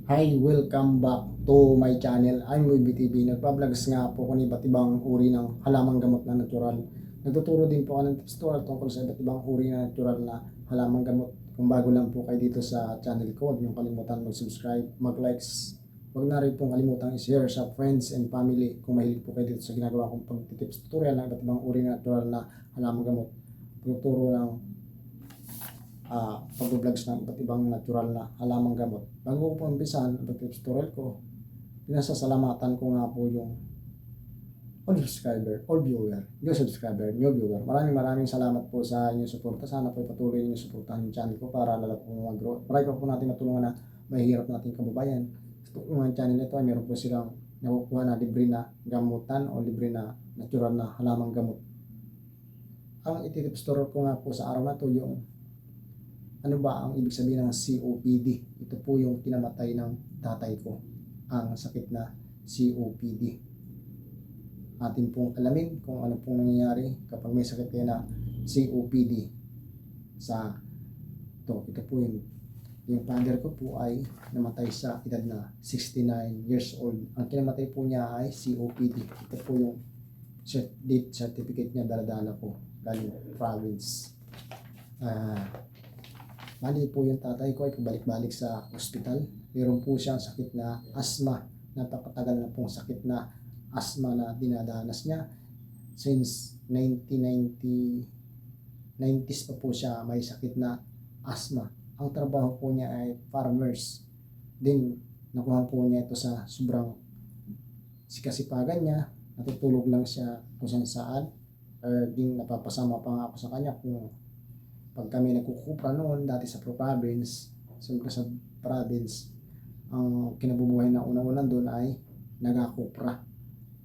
Hi, welcome back to my channel. I'm Wibby TV. Nagpa-vlogs nga po kung iba't ibang uri ng halamang gamot na natural. Nagtuturo din po ako ng tips tutorial tungkol sa iba't ibang uri na natural na halamang gamot. Kung bago lang po kayo dito sa channel ko, huwag niyong kalimutan mag-subscribe, mag-likes. Huwag na rin pong kalimutan i-share sa friends and family kung mahilig po kayo dito sa ginagawa kong pag-tips tutorial ng iba't ibang uri na natural na halamang gamot. Pagtuturo ng pag-vlogs ng iba't ibang natural na halamang gamot. Bago ko po umpisahan ang tutorial ko, pinasasalamatan ko nga po yung all subscriber, all viewer, new subscriber, new viewer. Maraming salamat po sa inyong suporta. Sana po patuloy niyo suportahan yung channel ko para lalo po mag-grow. Marami po natin matulungan na mahihirap nating kababayan. Yung channel nito ay meron po silang nakukuha na libre na gamutan o libre na natural na halamang gamot. Ang ititips tutorial ko nga po sa araw na to yung ano ba ang ibig sabihin ng COPD? Ito po yung kinamatay ng tatay ko, ang sakit na COPD. Atin pong alamin kung ano pong nangyayari kapag may sakit kayo na COPD sa to. Ito po yung father ko po ay namatay sa edad na 69 years old. Ang kinamatay po niya ay COPD. Ito po yung death certificate niya, dala-dala ko galing province. Mali po yung tatay ko ay pabalik-balik sa ospital. Meron po siyang sakit na asthma. Napakatagal na pong sakit na asthma na dinadanas niya. Since 90s pa po siya may sakit na asthma. Ang trabaho po niya ay farmers. Din nakuha po niya ito sa sobrang sikasipagan niya. Natutulog lang siya kung saan. Din napapasama pa nga ako sa kanya kung pag kami nagkukupra noon dati sa province, siyempre sa province, ang kinabubuhay na una-una doon ay nagkukupra.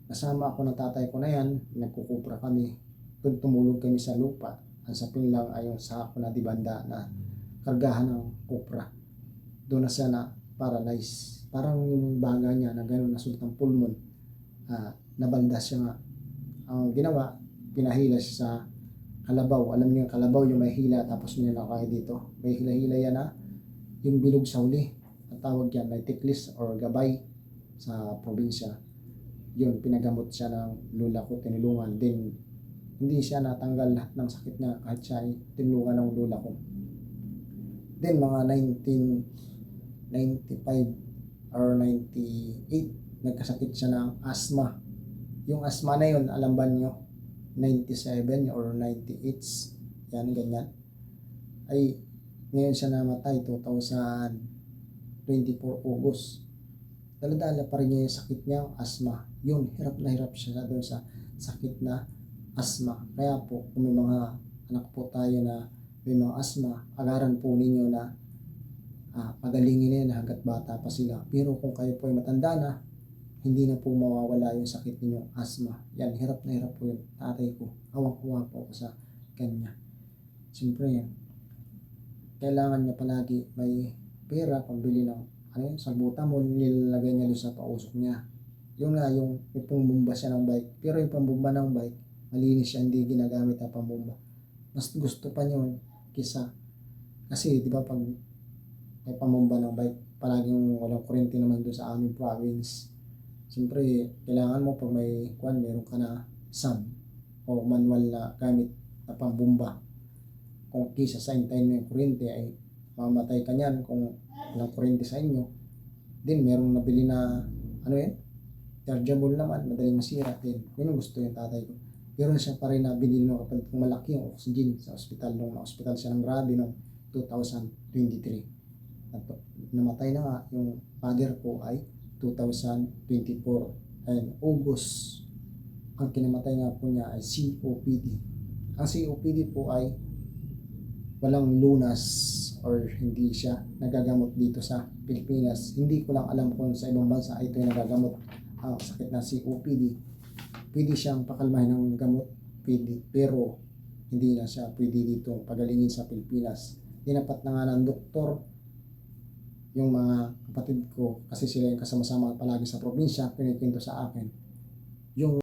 Kasama ako ng tatay ko na yan, nagkukupra kami. Doon tumulog kami sa lupa. Ang sapin lang ay yung sako na dibanda na kargahan ng kupra. Doon na siya na paralyze. Parang yung baga niya na gano'n nasultang pulmon. Nabanda siya nga. Ang ginawa, pinahila siya sa kalabaw. Alam niyo yung kalabaw, yung may hila tapos may nakakaya dito. May hila-hila yan na yung bilog sa huli. Ang tawag yan ay tiklis or gabay sa probinsya. Yun, pinagamot siya ng lula ko, tinulungan. Din, hindi siya natanggal lahat ng sakit niya kahit siya ay tinulungan ng lula ko. Then, mga 1995 or 98, nagkasakit siya ng asthma. Yung asthma na yun, alam ba niyo? 97 or 98, yan ganyan, ay ngayon siya namatay 2024 August. Dala-dala pa rin niya yung sakit niya, asthma. Yun, hirap na hirap siya doon sa sakit na asthma. Kaya po kung may mga anak po tayo na may mga asthma, agaran po ninyo na pagalingin na hanggat bata pa sila. Pero kung kayo po ay matanda na, hindi na po mawawala yung sakit ninyong asthma. Yan, hirap na hirap po yung tatay ko. Awang-awa po ako sa kanya. Siyempre yan, kailangan niya palagi may pera pambili ng sabuta mo, nilalagay niya doon sa pausok niya. Yun nga, yung may pambumba siya ng bike. Pero yung pambumba ng bike, malinis siya, hindi ginagamit ang pambumba. Mas gusto pa niya yun kisa. Kasi di ba pag may pambumba ng bike, palaging walang kuryente naman doon sa aming province. Siyempre, kailangan mo pag may meron ka na sub o manual na gamit na pambumba. Kung kisa sa hintayin mo yung kuryente ay mamatay ka niyan kung walang kuryente sa inyo. Then, merong nabili na chargeable naman, madaling masira din. Yun ang gusto yung tatay ko. Pero siya pa rin na binili nung kapag malaki yung oxygen sa ospital. Nung na-hospital siya ng grabe noong 2023. Namatay na nga yung father ko ay 2024 and August. Ang kinamatay nga po niya ay COPD. Ang COPD po ay walang lunas or hindi siya nagagamot dito sa Pilipinas. Hindi ko lang alam kung sa ibang bansa ito yung nagagamot ang sakit na COPD. Pwede siyang pakalmahin ng gamot, pwede, pero hindi na siya pwede dito pagalingin sa Pilipinas. Dinapat na nga ng doktor yung mga kapatid ko kasi sila yung kasama-sama palagi sa probinsya, kinikwento sa akin yung